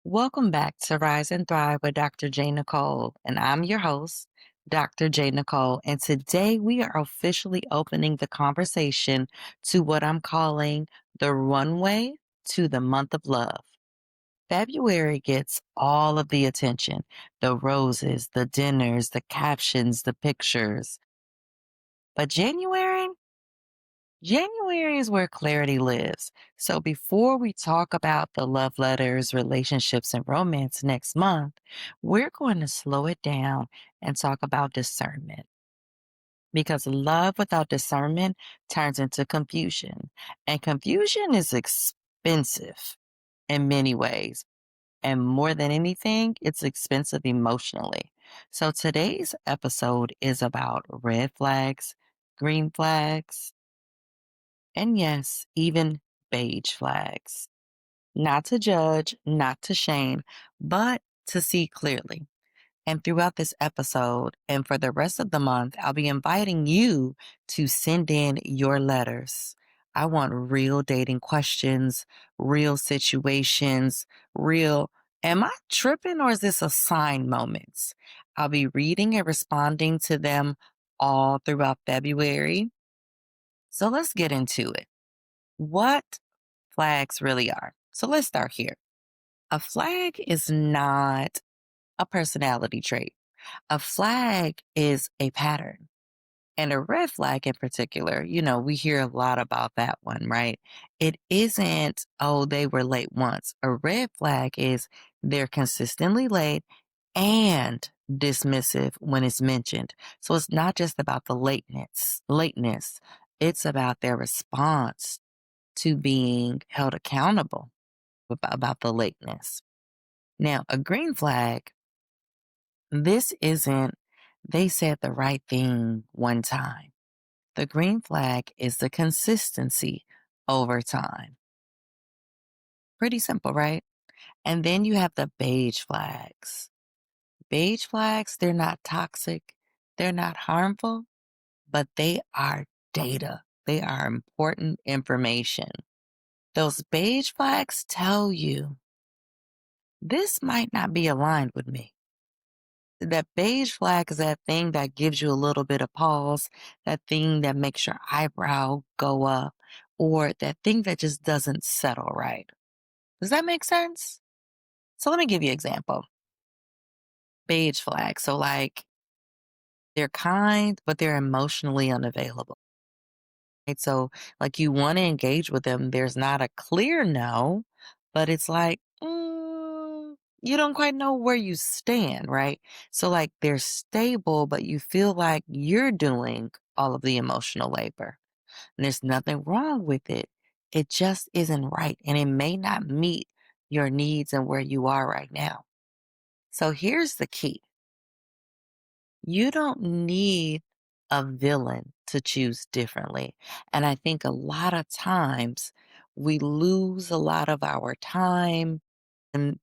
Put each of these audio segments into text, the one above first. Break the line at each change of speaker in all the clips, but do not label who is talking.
Welcome back to Rise and Thrive with Dr. J. Nicole, and I'm your host, Dr. J. Nicole. And today we are officially opening the conversation to what I'm calling the runway to the month of love. February gets all of the attention, the roses, the dinners, the captions, the pictures. But January is where clarity lives. So before we talk about the love letters, relationships, and romance next month, we're going to slow it down and talk about discernment. Because love without discernment turns into confusion. And confusion is expensive in many ways. And more than anything, it's expensive emotionally. So today's episode is about red flags, green flags, and yes, even beige flags. Not to judge, not to shame, but to see clearly. And throughout this episode and for the rest of the month, I'll be inviting you to send in your letters. I want real dating questions, real situations, real, am I tripping or is this a sign moments? I'll be reading and responding to them all throughout February. So let's get into it. What flags really are. So let's start here. A flag is not a personality trait. A flag is a pattern. And a red flag in particular, we hear a lot about that one, right? It isn't, oh, they were late once. A red flag is they're consistently late and dismissive when it's mentioned. So it's not just about the lateness. It's about their response to being held accountable about the lateness. Now, a green flag, this isn't, they said the right thing one time. The green flag is the consistency over time. Pretty simple, right? And then you have the beige flags. Beige flags, they're not toxic, they're not harmful, but they are data. They are important information. Those beige flags tell you this might not be aligned with me. That beige flag is that thing that gives you a little bit of pause, that thing that makes your eyebrow go up, or that thing that just doesn't settle right. Does that make sense? So let me give you an example. Beige flag. So like they're kind, but they're emotionally unavailable. Right? So like you want to engage with them. There's not a clear no, but it's like, you don't quite know where you stand, right? So like they're stable, but you feel like you're doing all of the emotional labor. And there's nothing wrong with it. It just isn't right. And it may not meet your needs and where you are right now. So here's the key. You don't need a villain to choose differently. And I think a lot of times we lose a lot of our time and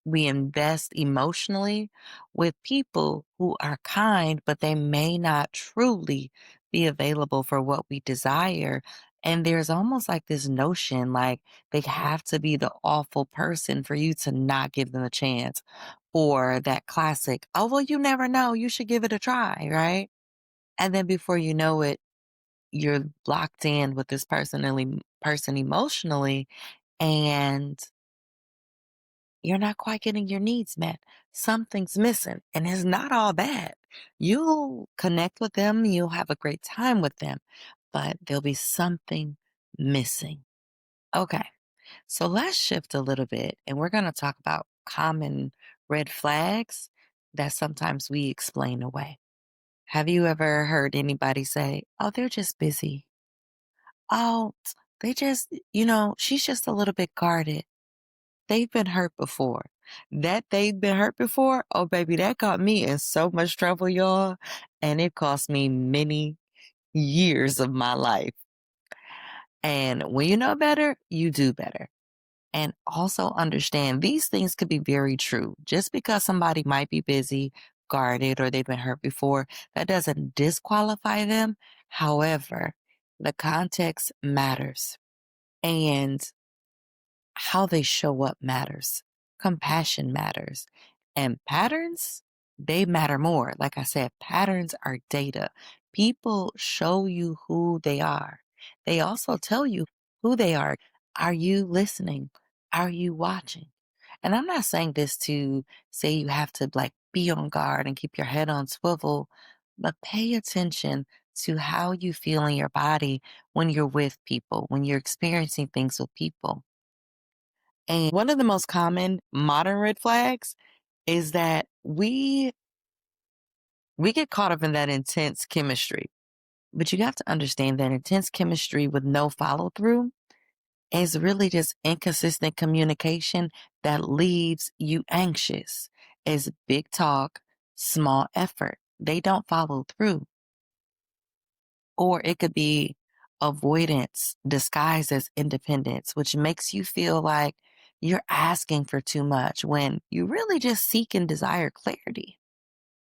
we invest emotionally with people who are kind, but they may not truly be available for what we desire. And there's almost like this notion like they have to be the awful person for you to not give them a chance. Or that classic, oh, well, you never know. You should give it a try, right? And then before you know it, you're locked in with this person emotionally, and you're not quite getting your needs met. Something's missing, and it's not all bad. You'll connect with them, you'll have a great time with them, but there'll be something missing. Okay, so let's shift a little bit, and we're going to talk about common red flags that sometimes we explain away. Have you ever heard anybody say, oh, they're just busy? Oh, they just, she's just a little bit guarded. They've been hurt before. That they've been hurt before, oh, baby, that got me in so much trouble, y'all. And it cost me many years of my life. And when you know better, you do better. And also understand these things could be very true. Just because somebody might be busy, guarded, or they've been hurt before, that doesn't disqualify them. However, the context matters and how they show up matters. Compassion matters. And patterns, they matter more. Like I said, patterns are data. People show you who they are. They also tell you who they are. Are you listening? Are you watching? And I'm not saying this to say you have to like be on guard and keep your head on swivel, but pay attention to how you feel in your body when you're with people, when you're experiencing things with people. And one of the most common modern red flags is that we get caught up in that intense chemistry. But you have to understand that intense chemistry with no follow through is really just inconsistent communication that leaves you anxious. It's big talk, small effort. They don't follow through. Or it could be avoidance disguised as independence, which makes you feel like you're asking for too much when you really just seek and desire clarity.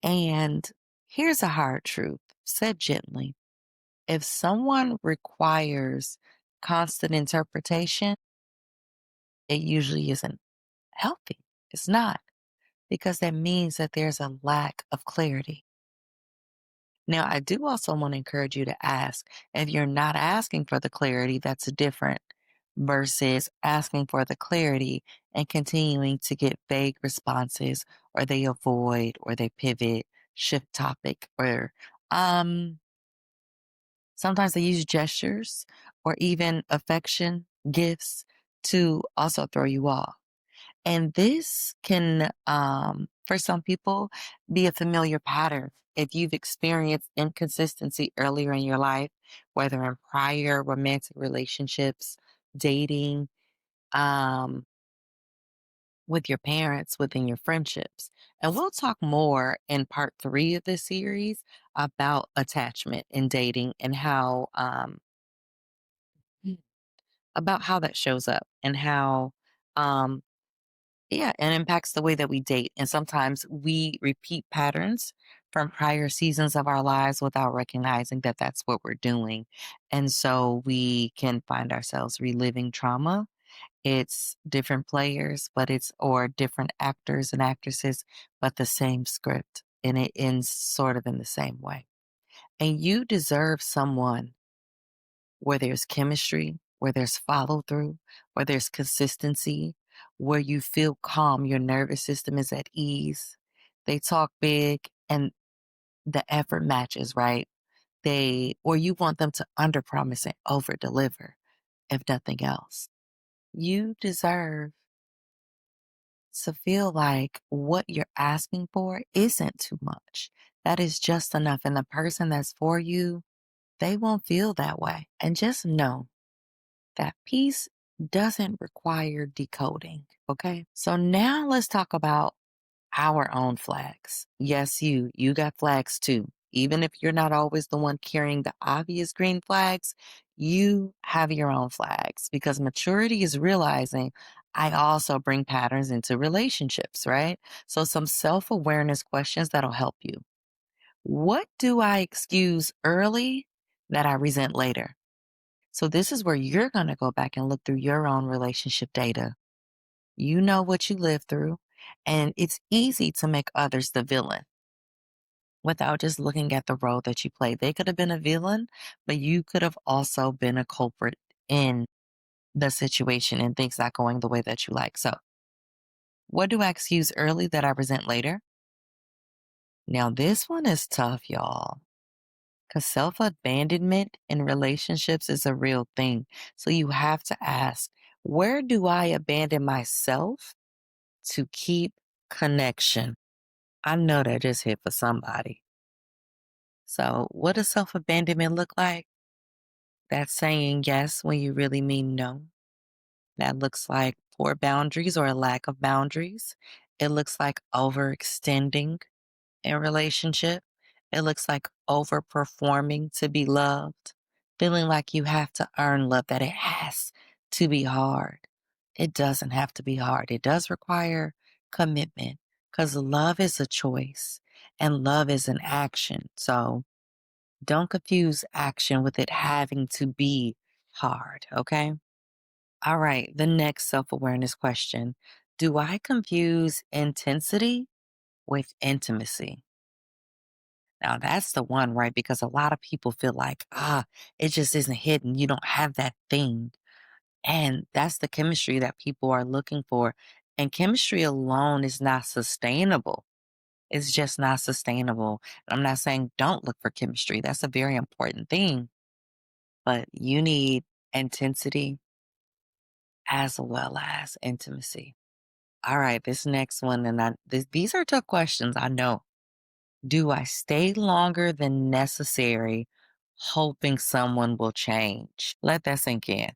And here's a hard truth, said gently. If someone requires constant interpretation, it usually isn't healthy. It's not, because that means that there's a lack of clarity. Now, I do also want to encourage you to ask if you're not asking for the clarity, that's different versus asking for the clarity and continuing to get vague responses, or they avoid, or they pivot, shift topic, or um, sometimes they use gestures or even affection gifts to also throw you off. And this can, for some people, be a familiar pattern. If you've experienced inconsistency earlier in your life, whether in prior romantic relationships, dating, um, with your parents, within your friendships. And we'll talk more in part 3 of this series about attachment in dating and how, about how that shows up and how, um, yeah, and impacts the way that we date. And sometimes we repeat patterns from prior seasons of our lives without recognizing that that's what we're doing. And so we can find ourselves reliving trauma. It's different players, but it's, or different actors and actresses, but the same script. And it ends sort of in the same way. And you deserve someone where there's chemistry, where there's follow through, where there's consistency, where you feel calm, your nervous system is at ease. They talk big and the effort matches, right? Or you want them to underpromise and over deliver, if nothing else. You deserve to feel like what you're asking for isn't too much. That is just enough. And the person that's for you, they won't feel that way. And just know that peace doesn't require decoding. Okay. So now let's talk about our own flags. Yes, you got flags too. Even if you're not always the one carrying the obvious green flags, you have your own flags, because maturity is realizing I also bring patterns into relationships, right? So some self-awareness questions that'll help you. What do I excuse early that I resent later? So this is where you're going to go back and look through your own relationship data. You know what you lived through, and it's easy to make others the villain without just looking at the role that you played. They could have been a villain, but you could have also been a culprit in the situation and things not going the way that you like. So, what do I excuse early that I resent later? Now, this one is tough, y'all, because self abandonment in relationships is a real thing. So, you have to ask, where do I abandon myself to keep connection? I know that just hit for somebody. So, what does self abandonment look like? That's saying yes when you really mean no. That looks like poor boundaries or a lack of boundaries. It looks like overextending in relationship. It looks like overperforming to be loved, feeling like you have to earn love, that it has to be hard. It doesn't have to be hard. It does require commitment, because love is a choice and love is an action. So don't confuse action with it having to be hard. Okay. All right. The next self awareness question. Do I confuse intensity with intimacy? Now that's the one, right? Because a lot of people feel like, it just isn't hidden. You don't have that thing. And that's the chemistry that people are looking for. And chemistry alone is not sustainable. It's just not sustainable. I'm not saying don't look for chemistry. That's a very important thing. But you need intensity as well as intimacy. All right, this next one, and these are tough questions, I know. Do I stay longer than necessary, hoping someone will change? Let that sink in.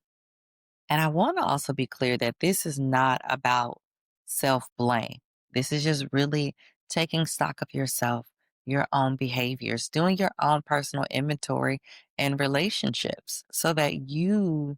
And I want to also be clear that this is not about self blame. This is just really taking stock of yourself, your own behaviors, doing your own personal inventory and relationships so that you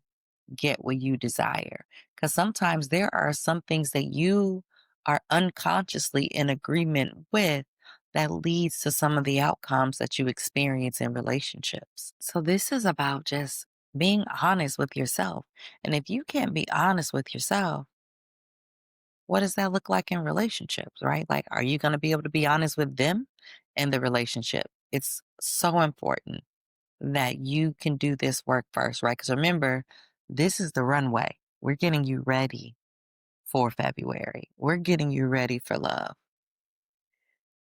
get what you desire. Because sometimes there are some things that you are unconsciously in agreement with that leads to some of the outcomes that you experience in relationships. So this is about just being honest with yourself. And if you can't be honest with yourself, what does that look like in relationships, right? Like, are you going to be able to be honest with them in the relationship? It's so important that you can do this work first, right? Because remember, this is the runway. We're getting you ready for February. We're getting you ready for love.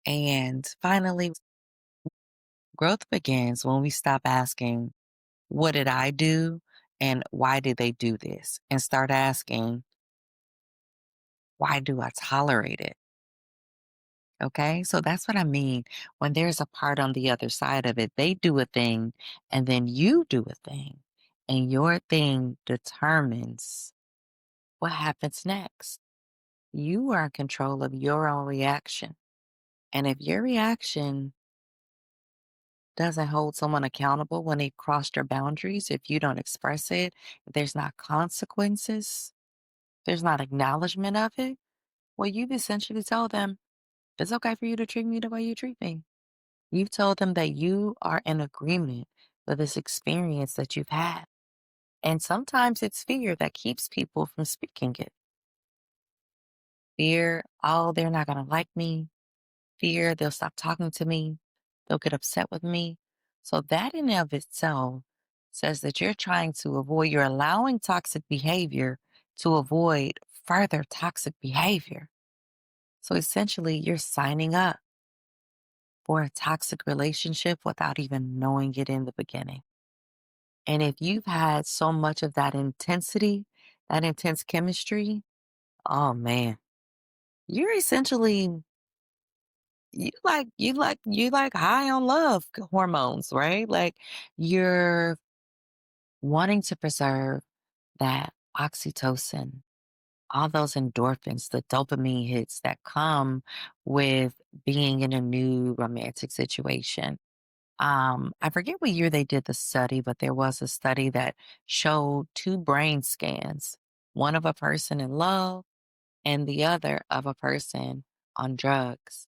And finally, growth begins when we stop asking, what did I do? And why did they do this? And start asking, why do I tolerate it? Okay. So that's what I mean. When there's a part on the other side of it, they do a thing and then you do a thing. And your thing determines what happens next. You are in control of your own reaction. And if your reaction doesn't hold someone accountable when they crossed your boundaries, if you don't express it, if there's not consequences, there's not acknowledgement of it, well, you've essentially told them it's okay for you to treat me the way you treat me. You've told them that you are in agreement with this experience that you've had. And sometimes it's fear that keeps people from speaking it. Fear, oh, they're not going to like me. Fear, they'll stop talking to me. They'll get upset with me. So that in and of itself says that you're trying to avoid, you're allowing toxic behavior to avoid further toxic behavior. So essentially, you're signing up for a toxic relationship without even knowing it in the beginning. And if you've had so much of that intensity, that intense chemistry, oh man, you're essentially you like high on love hormones, right? Like you're wanting to preserve that oxytocin, all those endorphins, the dopamine hits that come with being in a new romantic situation. I forget what year they did the study, but there was a study that showed two brain scans, one of a person in love and the other of a person on drugs.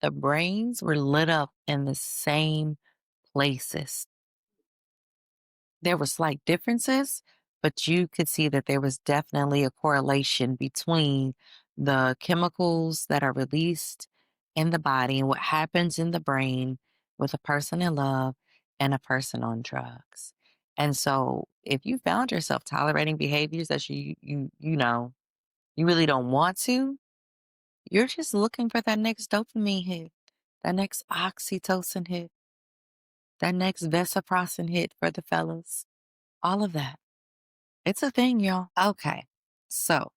The brains were lit up in the same places. There were slight differences, but you could see that there was definitely a correlation between the chemicals that are released in the body and what happens in the brain with a person in love and a person on drugs. And so if you found yourself tolerating behaviors that you really don't want to, you're just looking for that next dopamine hit, that next oxytocin hit, that next Vesiprocin hit for the fellas. All of that. It's a thing, y'all. Okay. So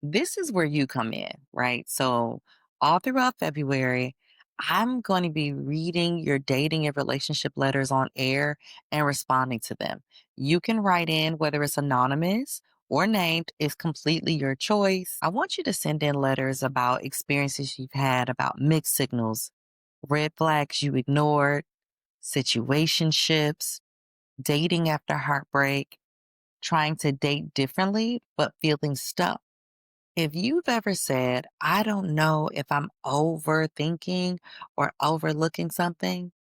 this is where you come in, right? So all throughout February, I'm going to be reading your dating and relationship letters on air and responding to them. You can write in whether it's anonymous or named, it's completely your choice. I want you to send in letters about experiences you've had, about mixed signals, red flags you ignored, situationships, dating after heartbreak, trying to date differently, but feeling stuck. If you've ever said, I don't know if I'm overthinking or overlooking something,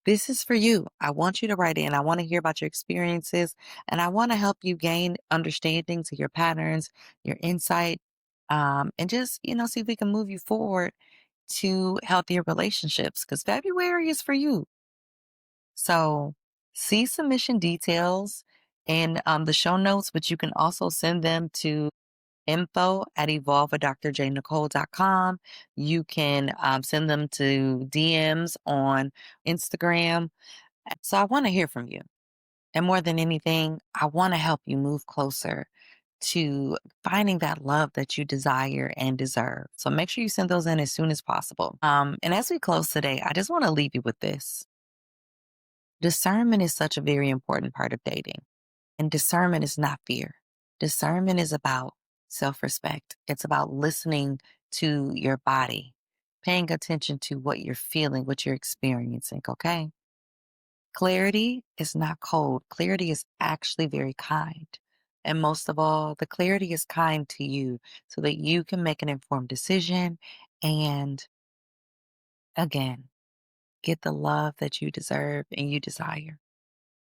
this is for you. I want you to write in. I want to hear about your experiences and I want to help you gain understanding to your patterns, your insight. and just, see if we can move you forward to healthier relationships because February is for you. So see submission details in the show notes, but you can also send them to info@evolvedrjnicole.com. You can send them to DMs on Instagram. So I want to hear from you. And more than anything, I want to help you move closer to finding that love that you desire and deserve. So make sure you send those in as soon as possible. And as we close today, I just want to leave you with this. Discernment is such a very important part of dating. And discernment is not fear. Discernment is about self respect, it's about listening to your body, paying attention to what you're feeling, what you're experiencing, okay? Clarity is not cold. Clarity is actually very kind. And most of all, the clarity is kind to you so that you can make an informed decision and, again, get the love that you deserve and you desire.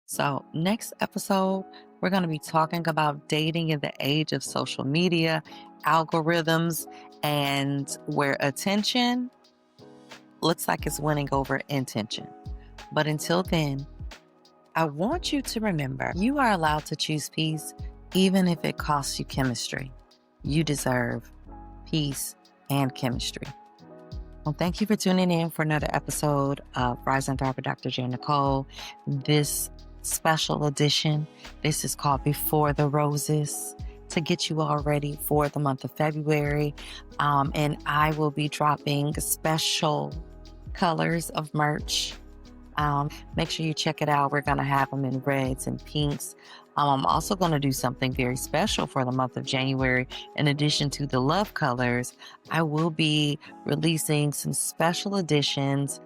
So, next episode, we're going to be talking about dating in the age of social media, algorithms, and where attention looks like it's winning over intention. But until then, I want you to remember you are allowed to choose peace, even if it costs you chemistry. You deserve peace and chemistry. Well, thank you for tuning in for another episode of Rise and Thrive with Dr. J. Nicole. This special edition, this is called Before the Roses, to get you all ready for the month of February. And I will be dropping special colors of merch. Make sure you check it out. We're going to have them in reds and pinks. I'm also going to do something very special for the month of January. In addition to the love colors, I will be releasing some special editions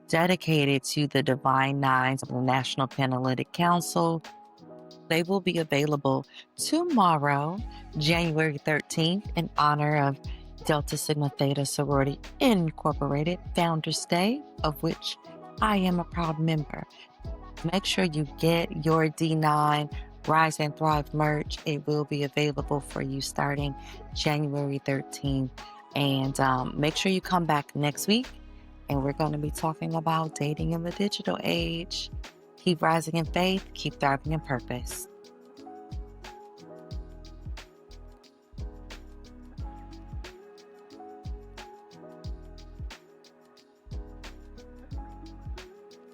dedicated to the Divine Nines of the National Panhellenic Council. They will be available tomorrow, January 13th, in honor of Delta Sigma Theta Sorority Incorporated Founders Day, of which I am a proud member. Make sure you get your D9 Rise and Thrive merch. It will be available for you starting January 13th. And make sure you come back next week. And we're going to be talking about dating in the digital age. Keep rising in faith, keep thriving in purpose.